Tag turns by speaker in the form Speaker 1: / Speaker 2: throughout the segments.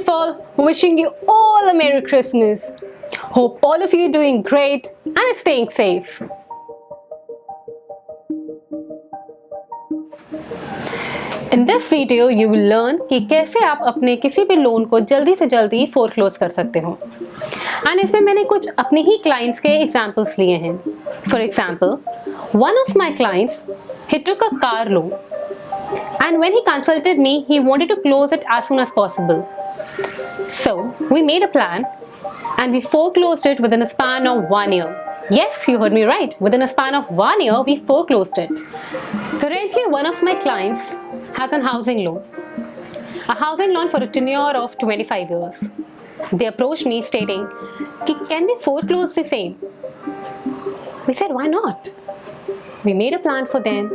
Speaker 1: of all, wishing you all a Merry Christmas. Hope all of you are doing great and staying safe. In this video, you will learn कि कैसे आप अपने किसी भी loan को जल्दी से जल्दी फोरक्लोज कर सकते हो। एंड इसमें मैंने कुछ अपने ही क्लाइंट्स के एग्जांपल्स लिए हैं। For example, one of my clients, he took a car loan, and when he consulted me, he wanted to close it as soon as possible. So we made a plan, and we foreclosed it within a span of 1 year. Yes, you heard me right. Within a span of 1 year, we foreclosed it. Currently, one of my clients has a housing loan. A housing loan for a tenure of 25 years. They approached me stating, can we foreclose the same? We said, why not? We made a plan for them,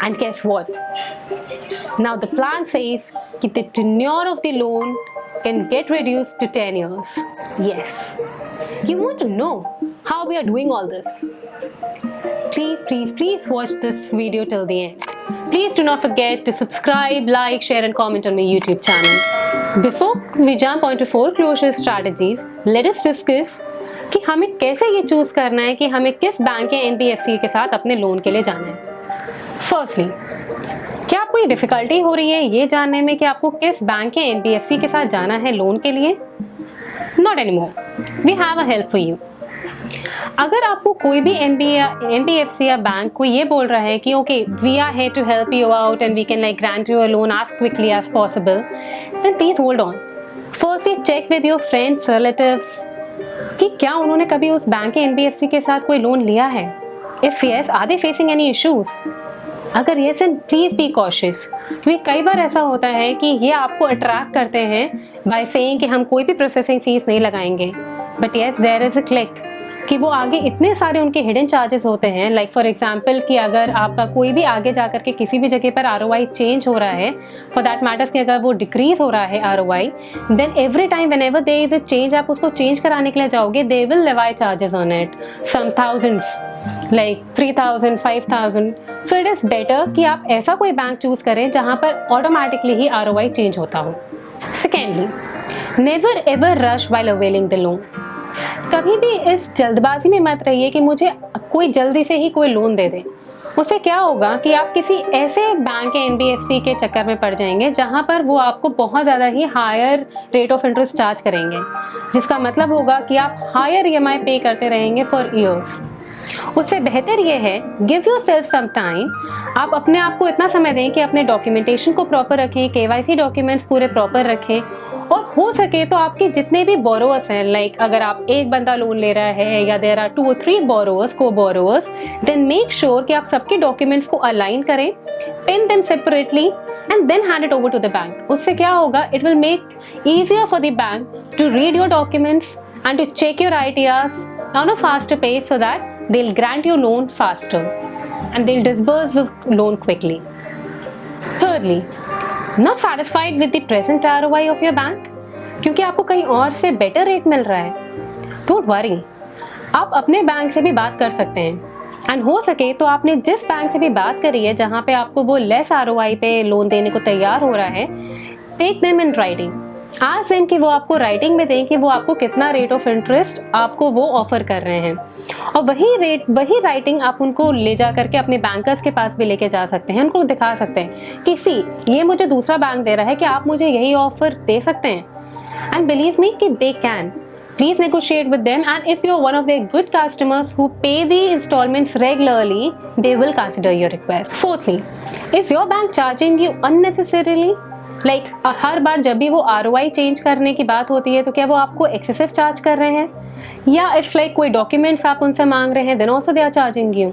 Speaker 1: and guess what? Now the plan says that the tenure of the loan can get reduced to 10 years. Yes. You want to know how we are doing all this? Please watch this video till the end. Please do not forget to subscribe, like, share and comment on my YouTube channel. Before we jump onto foreclosure strategies, let us discuss कि हमें कैसे ये choose करना है कि हमें किस bank या NBFC के साथ अपने लोन के लिए जाना है। फर्स्टली, क्या आपको ये डिफिकल्टी हो रही है ये जानने में कि आपको किस बैंक या NBFC के साथ जाना है लोन के लिए? Not anymore. We have a help for you. अगर आपको कोई भी NBFC या बैंक को ये बोल रहा है कि okay, we are here to help you out and we can like grant you a loan as quickly as possible, then please hold on. Firstly, check with your friends, relatives कि क्या उन्होंने कभी उस बैंक के NBFC के साथ कोई loan लिया है? If yes, are they facing any issues? अगर yes, then please be cautious. क्योंकि कई बार ऐसा होता है कि ये आपको अट्रैक्ट करते हैं by saying कि हम कोई भी प्रोसेसिंग फीस नहीं लगाएंगे, but yes, there is a click कि वो आगे इतने सारे उनके हिडन चार्जेस होते हैं। लाइक फॉर एग्जांपल कि अगर आपका कोई भी आगे जाकर के किसी भी जगह पर ROI चेंज हो रहा है, फॉर दैट मैटर्स कि अगर वो डिक्रीज हो रहा है ROI, then every time whenever there is a change, आप उसको चेंज कराने के लिए जाओगे, they will levy charges on it, some thousands, like 3000, 5000। So it is better कि आप ऐसा कोई बैंक चूज करें जहां पर ऑटोमेटिकली ही ROI चेंज होता हो। Secondly, never ever rush while availing the loan. कभी भी इस जल्दबाजी में मत रहिए कि मुझे कोई जल्दी से ही कोई लोन दे दे। उससे क्या होगा कि आप किसी ऐसे बैंक या NBFC के चक्कर में पड़ जाएंगे जहां पर वो आपको बहुत ज़्यादा ही higher rate of interest charge करेंगे, जिसका मतलब होगा कि आप हायर EMI पे करते रहेंगे फॉर ईयर्स। उससे बेहतर ये है, give yourself some time. आप अपने आप को इतना समय दें कि अपने डॉक्यूमेंटेशन को प्रॉपर रखें, KYC डॉक्यूमेंट्स पूरे प्रॉपर रखें, और हो सके तो आपके जितने भी बोरोवर्स हैं, लाइक अगर आप एक बंदा लोन ले रहा है या देयर आर 2 or 3 बोरोवर्स, को बोरोवर्स, देन मेक श्योर कि आप सबके डॉक्यूमेंट्स को अलाइन करें, pin them separately and then hand it over to the bank. उससे क्या होगा, it will make easier for the bank to read your documents and to check your ITRs on a faster pace so that they'll grant you loan faster and they'll disburse the loan quickly. Thirdly, not satisfied with the present ROI of your bank क्योंकि आपको कहीं और से better rate मिल रहा है, don't worry, आप अपने bank से भी बात कर सकते हैं। एंड हो सके तो आपने जिस बैंक से भी बात करी है जहां पे आपको वो लेस ROI पे लोन देने को तैयार हो रहा है, टेक देम इन राइटिंग। आज देम कि वो आपको राइटिंग में दें कि वो आपको कितना रेट ऑफ इंटरेस्ट आपको वो ऑफर कर रहे हैं, और वही राइटिंग आप उनको ले जा करके अपने बैंकर्स के पास भी लेके जा सकते हैं, उनको दिखा सकते हैं कि सी, ये मुझे दूसरा बैंक दे रहा है कि आप मुझे यही ऑफर दे सकते हैं। एंड बिलीव मी कि they can. Please negotiate with them, and if you're one of their good customers who pay the installments regularly, they will consider your request. Fourthly, is your bank charging you unnecessarily? Like हर बार जब भी वो ROI change करने की बात होती है तो क्या वो आपको एक्सेसिव चार्ज कर रहे हैं, या इफ लाइक कोई डॉक्यूमेंट्स आप उनसे मांग रहे हैं, then also they are charging you.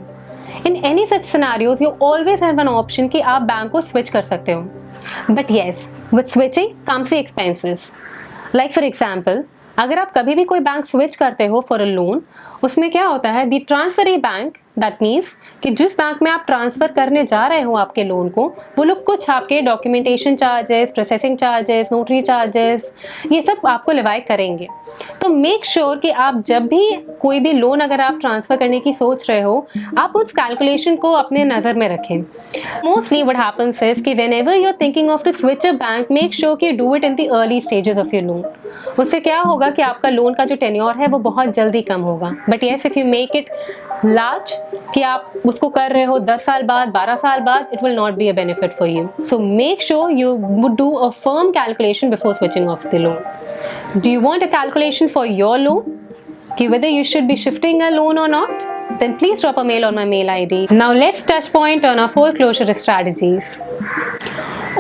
Speaker 1: In any such scenarios, you always have an option कि आप बैंक को स्विच कर सकते हो. But yes, with switching comes the expenses. Like for example, अगर आप कभी भी कोई बैंक स्विच करते हो फॉर अ लोन, उसमें क्या होता है, दी ट्रांसफरी बैंक, दैट मीन्स कि जिस बैंक में आप ट्रांसफर करने जा रहे हो आपके लोन को, वो लोग कुछ आपके documentation charges, processing charges, notary charges, ये सब आपको लेवाई करेंगे। तो मेक श्योर कि आप जब भी कोई भी लोन अगर आप ट्रांसफर करने की सोच रहे हो, आप उस कैलकुलेशन को अपने नजर में रखें। मोस्टली व्हाट हैपेंस इज कि whenever you are thinking of to switch a bank, make sure कि you do it in the early stages of your loan. उससे क्या होगा कि आपका लोन का जो टेन्योर है वो बहुत जल्दी कम होगा। But yes, if you make it large कि आप उसको कर रहे हो 10 साल बाद, 12 साल बाद, it will not be a benefit for you. So make sure you would do a firm calculation before switching off the loan. Do you want a calculation for your loan? Whether you should be shifting a loan or not? Then please drop a mail on my mail ID. Now let's touch point on our foreclosure strategies.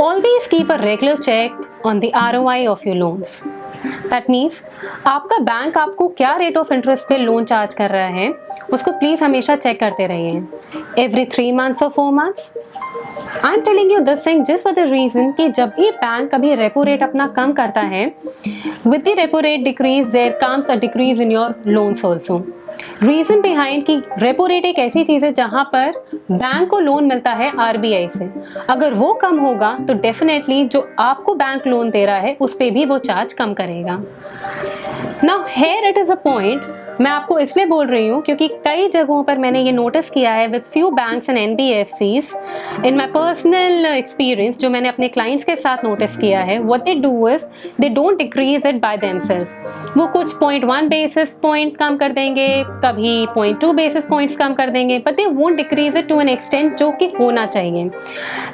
Speaker 1: Always keep a regular check on the ROI of your loans. That means आपका bank आपको क्या rate of interest पे loan charge कर रहा है, उसको please हमेशा check करते रहिए। Every 3 months or 4 months. I am telling you this thing just for the reason कि जब भी बैंक कभी रेपो रेट अपना कम करता है, with the repo rate decrease there comes a decrease in your loans also. Reason behind कि repo rate एक ऐसी चीज है जहां पर बैंक को लोन मिलता है आरबीआई से, अगर वो कम होगा तो डेफिनेटली जो आपको बैंक लोन दे रहा है उस पर भी वो चार्ज कम करेगा। Now here it is a point, मैं आपको इसलिए बोल रही हूँ क्योंकि कई जगहों पर मैंने ये नोटिस किया है with few banks and NBFCs in my personal experience, जो मैंने अपने क्लाइंट्स के साथ नोटिस किया है। What they do is they don't decrease it by themselves. वो कुछ 0.1 बेसिस पॉइंट कम कर देंगे, कभी 0.2 बेसिस पॉइंट्स कम कर देंगे, but they won't decrease it to an extent जो कि होना चाहिए।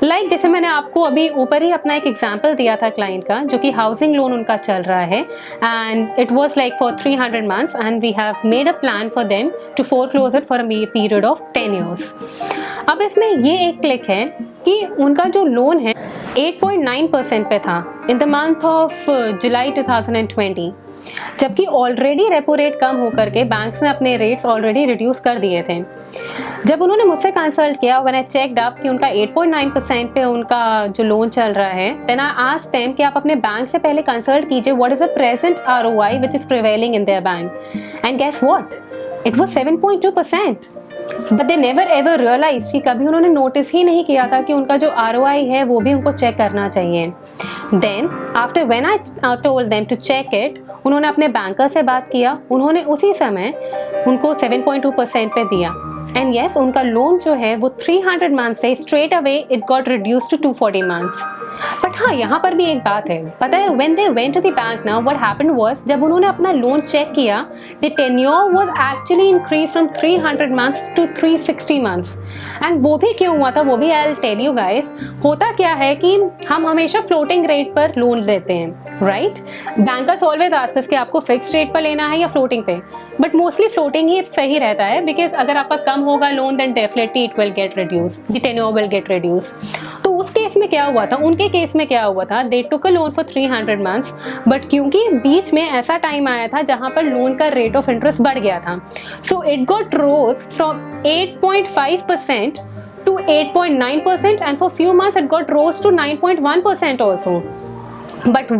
Speaker 1: लाइक जैसे मैंने आपको अभी ऊपर ही अपना एक एग्जाम्पल दिया था क्लाइंट का, जो कि हाउसिंग लोन उनका चल रहा है and it was like for 300 months and we have made a plan for them to foreclose it for a period of 10 years. अब इसमें ये एक क्लिक है कि उनका जो लोन है 8.9% पे था in the month of July 2020, जबकि ऑलरेडी रेपो रेट कम होकर के बैंक्स ने अपने रेट्स ऑलरेडी रिड्यूस कर दिए थे। जब उन्होंने मुझसे कंसल्ट किया, व्हेन आई चेक्ड अप कि उनका 8.9% पे उनका जो लोन चल रहा है, देन आई आस्क्ड देम कि आप अपने बैंक से पहले कंसल्ट कीजिए what is the present ROI which is prevailing in their bank, and guess what, it was 7.2%। But they never ever realise कि कभी उन्होंने नोटिस ही नहीं किया था कि उनका जो आरओआई है वो भी उनको चेक करना चाहिए। Then after when I told them to check it, उन्होंने अपने बैंकर से बात किया, उन्होंने उसी समय उनको 7.2% पे दिया। एंड येस, उनका लोन जो है वो 300 मंथ्स से straight away it got reduce to 240 months. But हाँ, यहाँ पर भी एक बात है, पता है when they went to the bank now what happened was, जब उन्होंने अपना लोन चेक किया, the tenure was actually increase from 300 months to 360 months. And वो भी क्यों हुआ था, वो भी I will tell you guys. होता क्या है कि हम हमेशा फ्लोटिंग रेट पर लोन लेते हैं, right? Bankers always ask us कि आपको फिक्स्ड रेट पर लेना है या फ्लोटिंग पे, बट मोस्टली फ्लोटिंग ही सही रहता है, बिकॉज अगर आपका कम होगा loan then definitely it will get reduce, the tenure will get reduce. तो उस केस में क्या हुआ था, उनके केस में क्या हुआ था, दे टुक अ लोन फॉर 300 मंथ्स, बट क्योंकि बीच में ऐसा टाइम आया था जहां पर लोन का रेट ऑफ इंटरेस्ट बढ़ गया था, so it got rose from 8.5% to 8.9%, and for few months it got rose to 9.1% also. But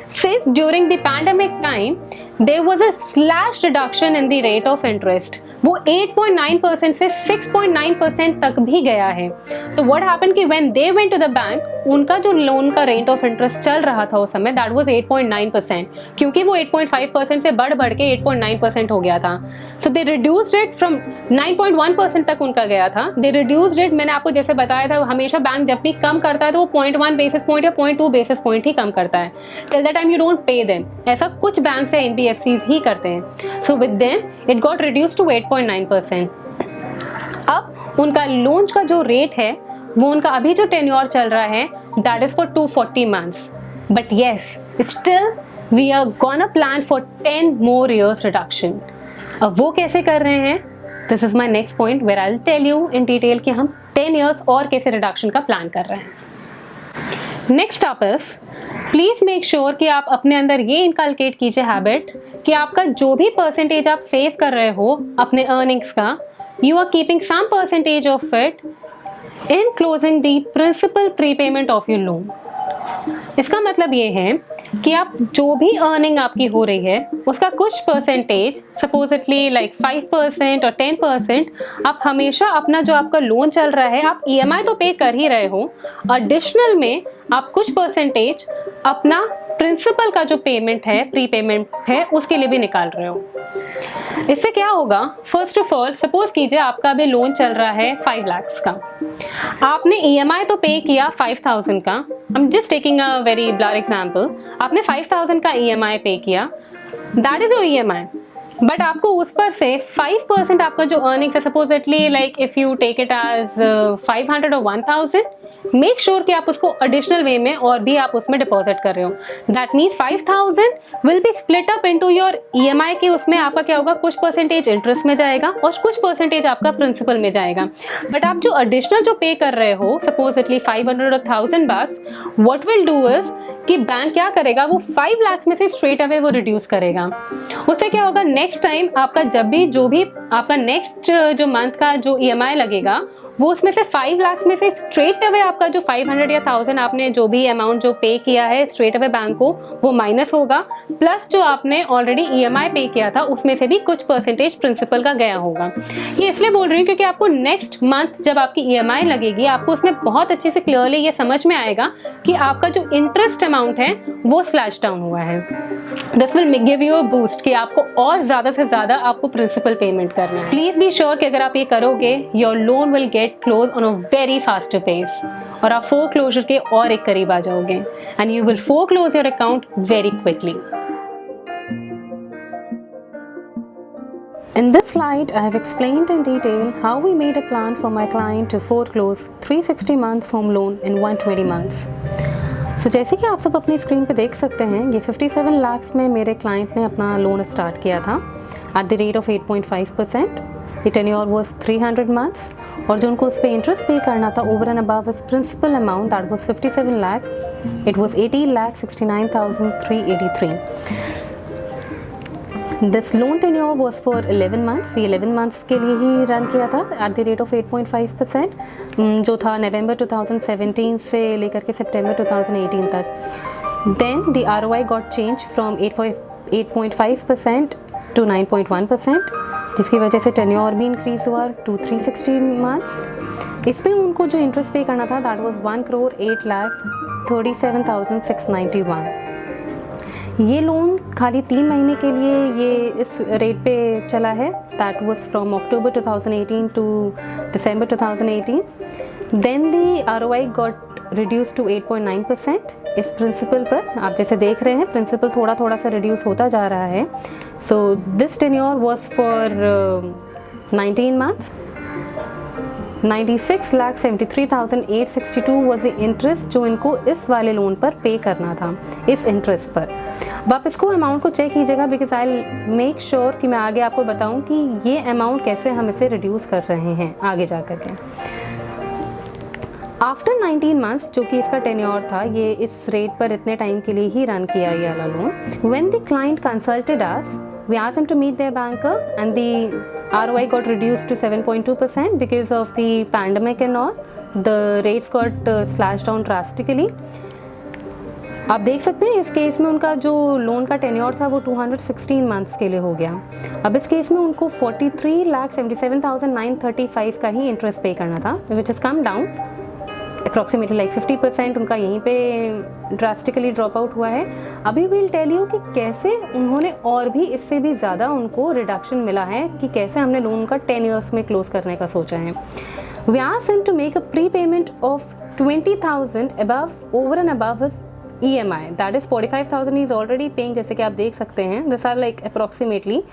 Speaker 1: since during the pandemic time there was a slash reduction in the rate of interest, वो 8.9% से 6.9% तक भी गया है। तो what happened कि when they went to the bank, उनका जो लोन का रेट ऑफ इंटरेस्ट चल रहा था उस समय, that was 8.9%, क्योंकि वो 8.5% से बढ़ के 8.9% हो गया था। So they reduced it from 9.1% तक उनका गया था। They reduced it, मैंने आपको जैसे बताया था, हमेशा बैंक जब भी कम करता है तो वो 0.1 बेसिस पॉइंट या 0.2 बेसिस पॉइंट ही कम करता है। Till the time you don't pay them, ऐसा कुछ बैंक से NBFCs ही करते हैं। So with them it got reduced to 8.9%। अब उनका लोन का जो रेट है वो उनका अभी जो टेन्योर चल रहा है that is for 240 months, but yes still we are gonna plan for 10 more years reduction. अब वो कैसे कर रहे हैं, this is my next point where I will tell you in detail कि हम 10 years और कैसे रिडक्शन का प्लान कर रहे हैं। Next up is please make sure कि आप अपने अंदर ये इनकलकेट कीजिए हैबिट कि आपका जो भी परसेंटेज आप सेव कर रहे हो अपने अर्निंग्स का, you are keeping some percentage of it in closing the principal prepayment of your loan. इसका मतलब ये है कि आप जो भी अर्निंग आपकी हो रही है उसका कुछ परसेंटेज, सपोजिटली लाइक 5% और 10%, आप हमेशा अपना जो आपका लोन चल रहा है, आप EMI तो पे कर ही रहे हो, एडिशनल में आप कुछ परसेंटेज अपना प्रिंसिपल का जो पेमेंट है, प्री पेमेंट है, उसके लिए भी निकाल रहे हो। इससे क्या होगा, फर्स्ट ऑफ ऑल सपोज कीजिए आपका अभी लोन चल रहा है 5 लाख का, आपने EMI तो पे किया 5000 का, I am just taking a very blur example, आपने 5000 का EMI पे किया, that is your EMI, but आपको उस पर से 5% आपका जो अर्निंग्स है, supposedly like if you take it as 500 और 1000, मेक श्योर कि आप उसको एडिशनल वे में और भी आप उसमें डिपॉजिट कर रहे हो। That means 5000 will be split up into your EMI के, उसमें आपका क्या होगा, कुछ परसेंटेज इंटरेस्ट में जाएगा और कुछ परसेंटेज आपका प्रिंसिपल में जाएगा। बट आप जो एडिशनल जो पे कर रहे हो, सपोजिटली 500 और 1000 bucks, what will do is कि बैंक क्या करेगा, वो 5 लाख में से स्ट्रेट अवे वो रिड्यूस करेगा। उससे क्या होगा, नेक्स्ट टाइम आपका जब भी जो भी आपका नेक्स्ट जो मंथ का जो EMI लगेगा, वो उसमें से 5 लाख में से स्ट्रेट अवे आपका जो 500 या 1000 आपने जो भी अमाउंट जो पे किया है स्ट्रेट अवे बैंक को, वो माइनस होगा, प्लस जो आपने ऑलरेडी EMI पे किया था उसमें से भी कुछ परसेंटेज प्रिंसिपल का गया होगा। ये इसलिए बोल रही हूँ क्योंकि आपको नेक्स्ट मंथ जब आपकी EMI लगेगी, आपको उसमें बहुत अच्छे से क्लियरली ये समझ में आएगा कि आपका जो इंटरेस्ट अमाउंट है वो स्लैश डाउन हुआ है। This will give you a boost कि आपको और ज्यादा से ज्यादा आपको प्रिंसिपल पेमेंट करना है। प्लीज बी श्योर कि अगर आप ये करोगे, your loan will get close on a very faster pace और आप फोरक्लोजर के और एक करीब आ जाओगे and you will foreclose your account very quickly. In this slide, I have explained in detail how we made a plan for my client to foreclose 360 months home loan in 120 months. So जैसे कि आप सब अपनी screen पे देख सकते हैं, ये 57 लाख में मेरे क्लाइंट ने अपना लोन स्टार्ट किया था at the rate of 8.5%. The tenure was 300 months और जो उनको उस पर इंटरेस्ट पे करना था over and above his principal amount, that was 57 lakhs. It was 18,69,383. This loan tenure was for 11 months. ये 11 months के लिए ही रन किया था at the rate of 8.5%, जो था नवंबर 2017 से लेकर के सितंबर 2018 तक। Then the ROI got changed from 8.5% to 9.1%, जिसकी वजह से टेन्योर भी इंक्रीज हुआ to 360 months। इसमें उनको जो इंटरेस्ट पे करना था that was 1,08,37,691। ये लोन खाली 3 महीने के लिए ये इस रेट पे चला है, that was from October 2018 to December 2018। Then the ROI got reduce to 8.9%। इस प्रिंसिपल पर आप जैसे देख रहे हैं, प्रिंसिपल थोड़ा थोड़ा सा रिड्यूस होता जा रहा है। So this tenure was for 19 months. 96,73,862 was the interest जो इनको इस वाले लोन पर पे करना था, इस इंटरेस्ट पर। अब आप इसको अमाउंट को चेक कीजिएगा, बिकॉज आई मेक श्योर कि मैं आगे आपको बताऊं कि ये अमाउंट कैसे हम इसे रिड्यूस कर रहे हैं आगे जा कर के। आफ्टर 19 मंथ्स जो कि इसका टेन्योर था, ये इस रेट पर इतने टाइम के लिए ही रन किया ये वाला loan. When the client consulted us, we asked them to meet their banker and the ROI got reduced to 7.2% because of the pandemic and all. The rates got slashed down drastically. आप देख सकते हैं इस case में उनका जो loan का tenure था वो 216 मंथ्स के लिए हो गया। अब इस केस में उनको 43,77,935 का ही इंटरेस्ट पे करना था, which is come down approximately like 50%। उनका यहीं पे ड्रास्टिकली ड्रॉप आउट हुआ है। अभी विल टेल यू कि कैसे उन्होंने और भी इससे भी ज़्यादा उनको रिडक्शन मिला है, कि कैसे हमने लोन का 10 ईयर्स में क्लोज करने का सोचा है। We asked him to make a prepayment of 20,000 above over and above his EMI, that is 45,000 is already paying, जैसे कि आप देख सकते हैं दिस आर लाइक अप्रॉक्सीमेटली।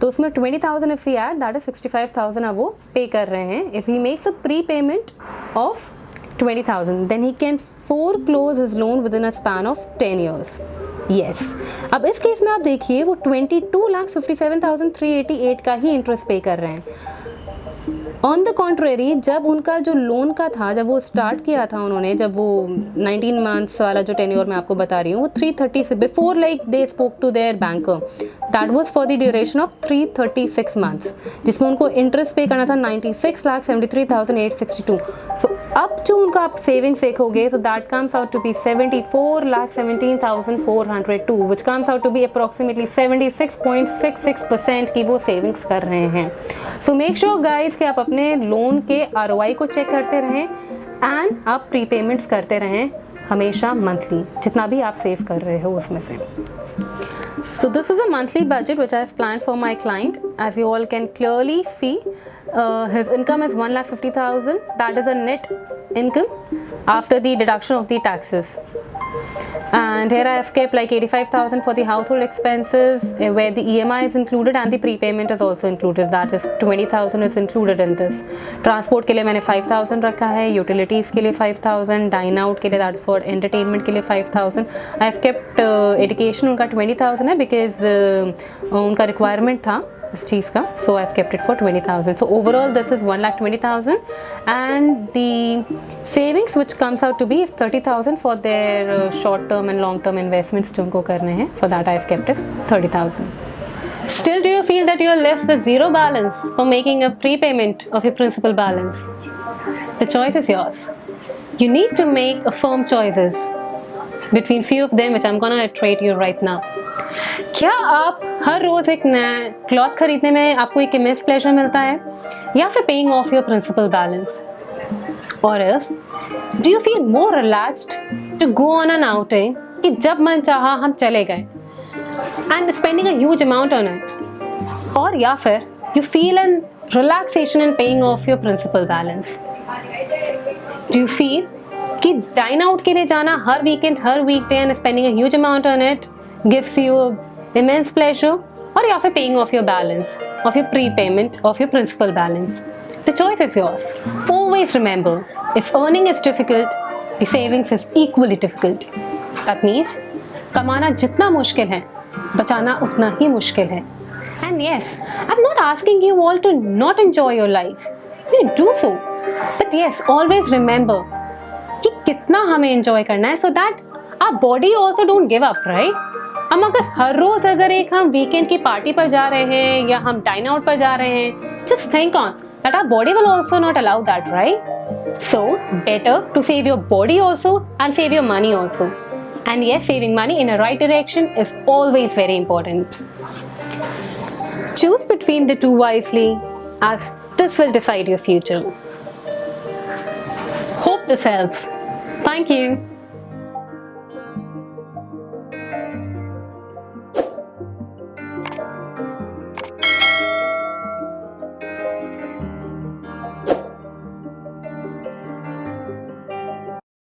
Speaker 1: तो उसमें 20,000 if we add, that is 65,000 अब वो पे कर रहे हैं। If he makes a prepayment of 20,000, then he can foreclose his loan within a span of 10 years. Yes. अब इस केस में आप देखिए वो 22,57,388 का ही इंटरेस्ट पे कर रहे हैं। ऑन द कॉन्ट्रेरी, जब उनका जो लोन का था, जब वो स्टार्ट किया था उन्होंने, जब वो 19 मंथ्स वाला जो टेन्योर मैं आपको बता रही हूँ, वो 330 से before like they spoke to their banker, that was for the duration of 336 months, जिसमें उनको इंटरेस्ट पे करना था 96,73,862। सो अब जो उनका आप सेविंग्स देखोगे, so that comes out to be 74,17,402, which comes out to be approximately 76.66% की वो सेविंग्स कर रहे हैं। So make sure guys कि आप अपने लोन के ROI को चेक करते रहें एंड आप प्रीपेमेंट्स करते रहें हमेशा मंथली जितना भी आप सेव कर रहे हो उसमें से. So this is a monthly budget which I've planned for my client. As you all can clearly see, his income is 1,50,000. That is a net income after the deduction of the taxes. And here I have kept like 85,000 for the household expenses, where the EMI is included and the prepayment is also included. That is 20,000 is included in this. Transport के लिए मैंने 5,000 रखा है, utilities के लिए 5,000, dine out के लिए, that is for entertainment के लिए 5,000. I have kept education उनका 20,000 है because उनका requirement था इस चीज़ का, so I've kept it for 20,000. So overall this is 1,20,000 and the savings which comes out to be is 30,000 for their short term and long term investments जो उनको करने हैं. For that I've kept is 30,000. Still, do you feel that you're left with zero balance for making a prepayment of your principal balance? The choice is yours. You need to make a firm choices between few of them which I'm gonna iterate you right now. क्या आप हर रोज एक नया cloth खरीदने में आपको एक immense pleasure मिलता है, या फिर paying off your principal balance? और else do you feel more relaxed to go on an outing कि जब मन चाहा हम चले गए and spending a huge amount on it, और या फिर you feel an relaxation in paying off your principal balance? Do you feel कि डाइन आउट के लिए जाना हर वीकेंड हर weekday and spending a huge amount on it gives you immense pleasure, or या फिर paying off your balance, of your prepayment of your principal balance? The choice is yours. Always remember, if earning is difficult, the savings is equally difficult. That means कमाना जितना मुश्किल है, बचाना उतना ही मुश्किल है. And yes, I'm not asking you all to not enjoy your life. You do so, but yes, always remember कि कितना हमें enjoy करना है, so that our body also don't give up, right? हम अगर हर रोज अगर एक हम वीकेंड की पार्टी पर जा रहे हैं या हम डाइन आउट पर जा रहे हैं, just think on that our body will also not allow that, right? So better to save your body also and save your money also. And yes, saving money in a right direction is always very important. Choose between the two wisely as this will decide your future. Hope this helps. Thank you.